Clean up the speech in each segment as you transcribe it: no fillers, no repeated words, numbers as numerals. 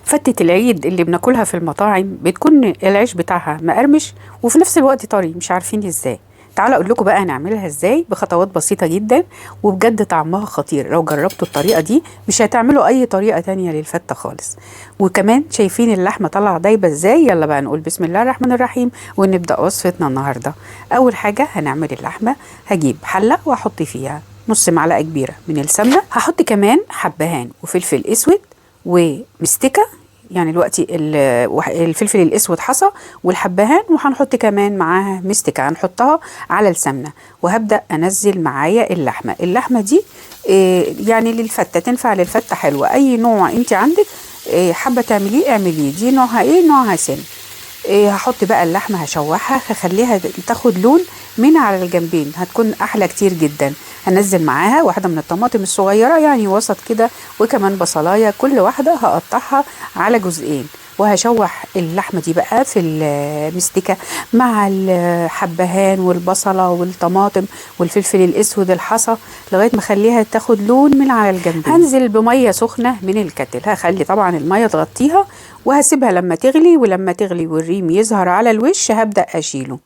فتة العيد اللي بناكلها في المطاعم بتكون العيش بتاعها مقرمش وفي نفس الوقت طري، مش عارفين ازاي. تعالوا اقول لكم بقى هنعملها ازاي بخطوات بسيطة جدا، وبجد طعمها خطير. لو جربتوا الطريقة دي مش هتعملوا اي طريقة تانية للفتة خالص. وكمان شايفين اللحمة طالعة دايبة ازاي؟ يلا بقى نقول بسم الله الرحمن الرحيم ونبدأ وصفتنا النهاردة. اول حاجة هنعمل اللحمة، هجيب حلة واحط فيها نص معلقة كبيرة من السمنة، هحط كمان حبهان وفلفل اسود ومستكة، يعني دلوقتي الفلفل الاسود حصى والحبهان، وهنحط كمان معاها مستكة هنحطها على السمنه. وهبدا انزل معايا اللحمه دي يعني للفته، تنفع للفته حلوه. اي نوع انت عندك حابه تعمليه اعمليه. دي نوعها ايه؟ نوعها سن. هحط بقى اللحمه هشوحها، هخليها تاخد لون من على الجنبين، هتكون احلى كتير جدا. هنزل معاها واحده من الطماطم الصغيره يعني وسط كده، وكمان بصلايه كل واحده هقطعها على جزئين، وهشوح اللحمه دي بقى في المستكه مع الحبهان والبصله والطماطم والفلفل الاسود الحصى لغايه ما اخليها تاخد لون من على الجنبين. هنزل بميه سخنه من الكتل، هخلي طبعا الميه تغطيها وهسيبها لما تغلي، ولما تغلي والريم يظهر على الوش هبدا اشيله.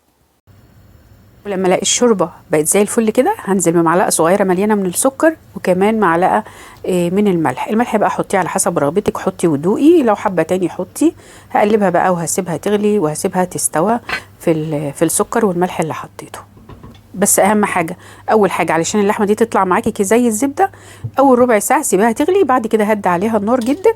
ولما الاقي الشوربه بقت زي الفل كده هنزل بمعلقه صغيره مليانه من السكر، وكمان معلقه من الملح بقى حطيه على حسب رغبتك، حطي ودوقي، لو حابه تاني حطي. هقلبها بقى وهسيبها تغلي وهسيبها تستوى في السكر والملح اللي حطيته. بس اهم حاجه، اول حاجه علشان اللحمه دي تطلع معاكي زي الزبده، اول ربع ساعه سيبها تغلي، بعد كده هدي عليها النار جدا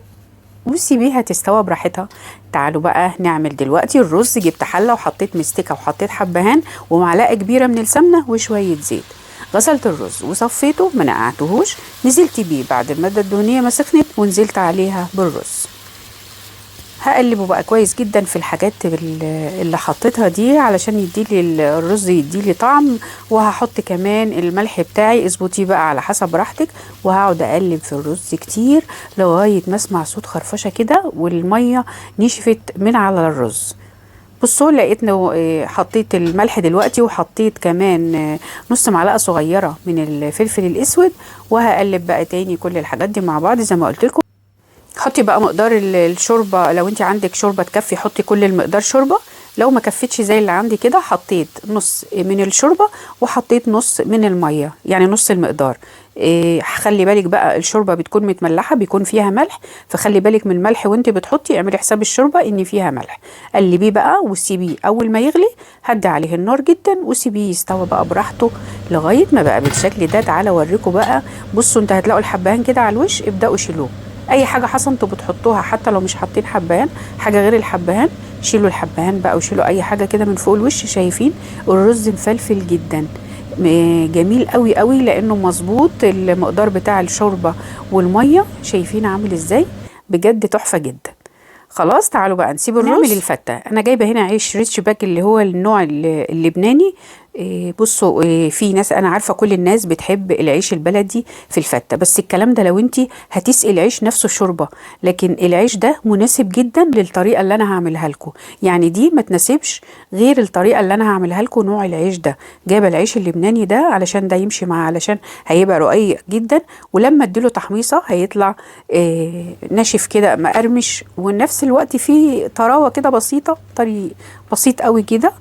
وسيبيها تستوى براحتها. تعالوا بقى نعمل دلوقتي الرز. جبت حله وحطيت مستكه وحطيت حبهان ومعلقه كبيره من السمنه وشويه زيت. غسلت الرز وصفيته، ما نقعتهوش، نزلت بيه بعد الماده الدهنيه ما سخنت ونزلت عليها بالرز. هقلبه بقى كويس جدا في الحاجات اللي حطيتها دي علشان يديلي الرز يديلي طعم. وهحط كمان الملح بتاعي، اظبطيه بقى على حسب راحتك. وهقعد اقلب في الرز كتير لغايه ما اسمع صوت خرفشه كده والميه نشفت من على الرز. بصوا لقيت انه حطيت الملح دلوقتي، وحطيت كمان نص معلقه صغيره من الفلفل الاسود. وهقلب بقى تاني كل الحاجات دي مع بعض زي ما قلت لكم. حطي بقى مقدار الشوربه، لو انت عندك شوربه تكفي حطي كل المقدار شوربه. لو ما كفتش زي اللي عندي كده حطيت نص من الشوربه وحطيت نص من الميه، يعني نص المقدار. خلي بالك بقى الشوربه بتكون متملحه، بيكون فيها ملح، فخلي بالك من الملح وانت بتحطي، اعملي حساب الشوربه ان فيها ملح. قلبيه بقى وسيبيه اول ما يغلي، هدي عليه النار جدا وسيبيه يستوى بقى براحته لغايه ما بقى بالشكل ده. تعالى اوريكم بقى. بصوا انت هتلاقوا الحبهان كده على الوش، ابداوا شيلوه. اي حاجه حصى انتوا بتحطوها حتى لو مش حاطين حبهان، حاجه غير الحبهان شيلوا الحبهان بقى وشيلوا اي حاجه كده من فوق الوش. شايفين الرز مفلفل جدا، جميل قوي قوي لانه مظبوط المقدار بتاع الشوربه والميه. شايفين عامل ازاي؟ بجد تحفه جدا. خلاص تعالوا بقى نسيب الرز. نعمل الفته. انا جايبه هنا عيش ريتش باك اللي هو النوع اللبناني. بصوا في ناس، انا عارفه كل الناس بتحب العيش البلدي في الفته، بس الكلام ده لو انت هتسقي العيش نفسه شوربه، لكن العيش ده مناسب جدا للطريقه اللي انا هعملها لكم. يعني دي ما تناسبش غير الطريقه اللي انا هعملها لكم. نوع العيش ده جايبه العيش اللبناني ده علشان ده يمشي معاه، علشان هيبقى رقيق جدا، ولما اديله تحميصه هيطلع ناشف كده مقرمش، ونفس الوقت فيه طراوه كده بسيطه، طري بسيط قوي كده.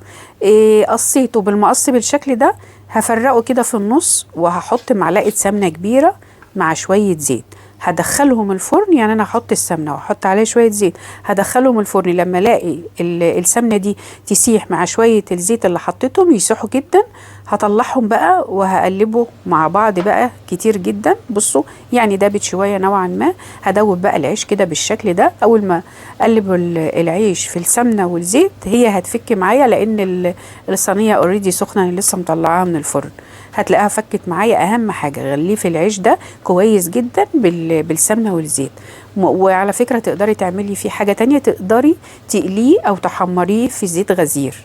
قصيته بالمقص بالشكل ده. هفرقه كده في النص وهحط معلقه سمنه كبيره مع شويه زيت. هدخلهم الفرن، يعني انا هحط السمنه واحط عليه شويه زيت، هدخلهم الفرن. لما الاقي السمنه دي تسيح مع شويه الزيت اللي حطيتهم يسيحوا جدا، هطلعهم بقى وهقلبه مع بعض بقى كتير جدا. بصوا يعني دابت شويه نوعا ما. هدوب بقى العيش كده بالشكل ده. اول ما اقلب العيش في السمنه والزيت هي هتفك معايا، لان الصينيه اوريدي سخنه، انا لسه مطلعاها من الفرن. هتلاقيها فكت معايا. اهم حاجه غليه في العيش ده كويس جدا بالسمنه والزيت. وعلى فكره تقدري تعملي فيه حاجه تانية، تقدري تقليه او تحمريه في زيت غزير،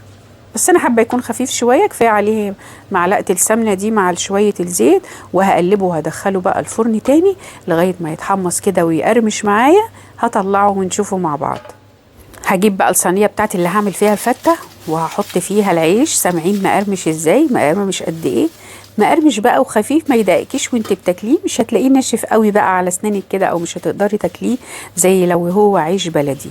بس انا حابه يكون خفيف شويه. كفايه عليه معلقه السمنه دي مع شويه الزيت. وهقلبه وهدخله بقى الفرن تاني لغايه ما يتحمص كده ويقرمش معايا. هطلعه ونشوفه مع بعض. هجيب بقى الصينيه بتاعتي اللي هعمل فيها الفته، وهحط فيها العيش. سامعين مقرمش ازاي؟ مقرمش قد ايه؟ مقرمش بقى وخفيف، ما يضايقكيش وانت بتاكليه، مش هتلاقيه ناشف قوي بقى على اسنانك كده، او مش هتقدري تاكليه زي لو هو عيش بلدي.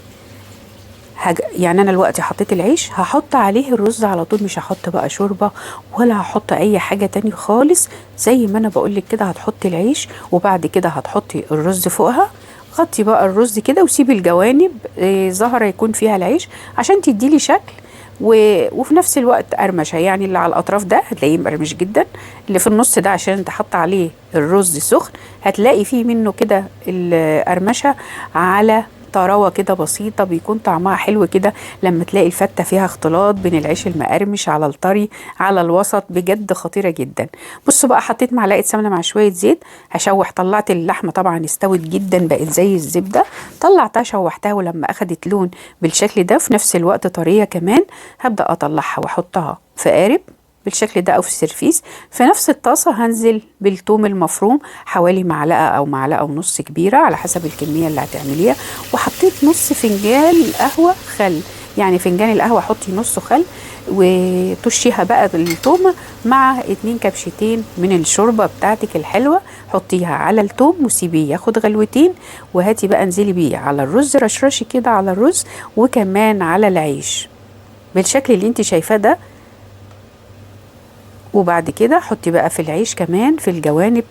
يعني انا دلوقتي حطيت العيش، هحط عليه الرز على طول، مش هحط بقى شوربه ولا هحط اي حاجه تاني خالص. زي ما انا بقولك كده، هتحطي العيش وبعد كده هتحطي الرز فوقها. غطي بقى الرز كده وسيبي الجوانب ظهره يكون فيها العيش عشان تديلي شكل. وفي نفس الوقت قرمشه، يعني اللي على الاطراف ده هتلاقيه مقرمش جدا، اللي في النص ده عشان تحط عليه الرز سخن هتلاقي فيه منه كده القرمشه على طراوة كده بسيطة، بيكون طعمها حلو كده لما تلاقي الفتة فيها اختلاط بين العيش المقرمش على الطري على الوسط، بجد خطيرة جدا. بصوا بقى، حطيت معلقة سمنة مع شوية زيت، هشوح. طلعت اللحمة طبعا استوت جدا، بقت زي الزبدة. طلعتها شوحتها، ولما اخدت لون بالشكل ده في نفس الوقت طرية كمان، هبدأ اطلعها واحطها في قارب بالشكل ده او في السرفيس. في نفس الطاسة هنزل بالثوم المفروم حوالي معلقة او معلقة ونص كبيرة على حسب الكمية اللي هتعمليها. وحطيت نص فنجان قهوة خل، يعني فنجان القهوة حطي نصه خل، وتشيها بقى بالثوم مع 2 كبشتين من الشوربة بتاعتك الحلوة. حطيها على الثوم وسيبيه ياخد غلوتين، وهاتي بقى انزلي بيه على الرز، رشرشي كده على الرز وكمان على العيش بالشكل اللي انت شايفاه ده. وبعد كده حطي بقى في العيش كمان في الجوانب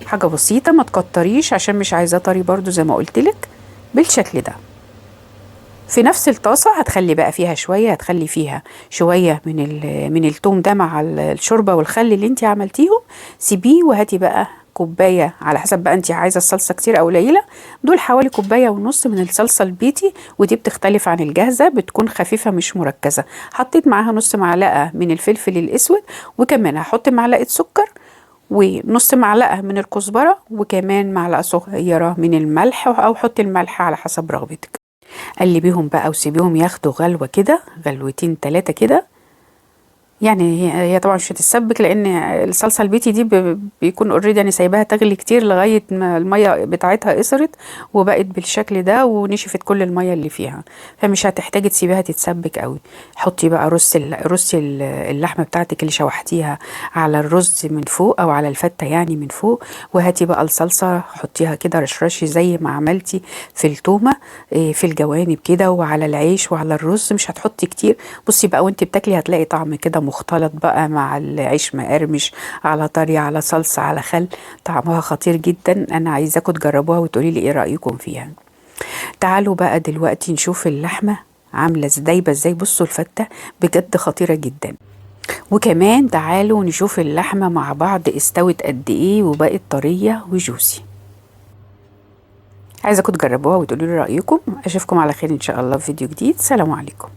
حاجة بسيطة، ما تكتريش عشان مش عايزاه طري برضو زي ما قلتلك بالشكل ده. في نفس الطاسة هتخلي بقى فيها شوية، هتخلي فيها شوية من التوم ده مع الشوربة والخل اللي انت عملتيهم. سيبيه وهاتي بقى كوباية على حسب بقى انت عايزة الصلصة كتير او قليلة. دول حوالي كوباية ونص من الصلصة البيتي، ودي بتختلف عن الجاهزة، بتكون خفيفة مش مركزة. حطيت معاها نص معلقة من الفلفل الاسود، وكمان هحط معلقة سكر ونص معلقة من الكزبرة، وكمان معلقة صغيرة من الملح، او حطي الملح على حسب رغبتك. قلبيهم بقى وسيبيهم ياخدوا غلوة كده، غلوتين 3 كده. يعني هي طبعا مش هتتسبك، لان الصلصه البيتي دي بيكون اوريدي يعني سايباها تغلي كتير لغايه ما الميه بتاعتها قصرت وبقت بالشكل ده ونشفت كل الميه اللي فيها، فمش هتحتاجي تسيبيها تتسبك قوي. حطي بقى رصي اللحمه بتاعتك اللي شوحتيها على الرز من فوق او على الفته يعني من فوق، وهاتي بقى الصلصه حطيها كده رشرشي زي ما عملتي في التومه في الجوانب كده وعلى العيش وعلى الرز، مش هتحطي كتير. بصي بقى وانت بتاكلي هتلاقي طعم كده مختلط بقى مع العيش مقرمش على طري على صلصة على خل، طعمها خطير جدا. انا عايزاكم تجربوها وتقولي لي ايه رأيكم فيها. تعالوا بقى دلوقتي نشوف اللحمة عاملة ازاي. بصوا الفتة بجد خطيرة جدا. وكمان تعالوا نشوف اللحمة مع بعض استوت قد ايه وبقت طرية وجوسي. عايزاكم تجربوها وتقولوا لي رأيكم. اشوفكم على خير ان شاء الله في فيديو جديد. سلام عليكم.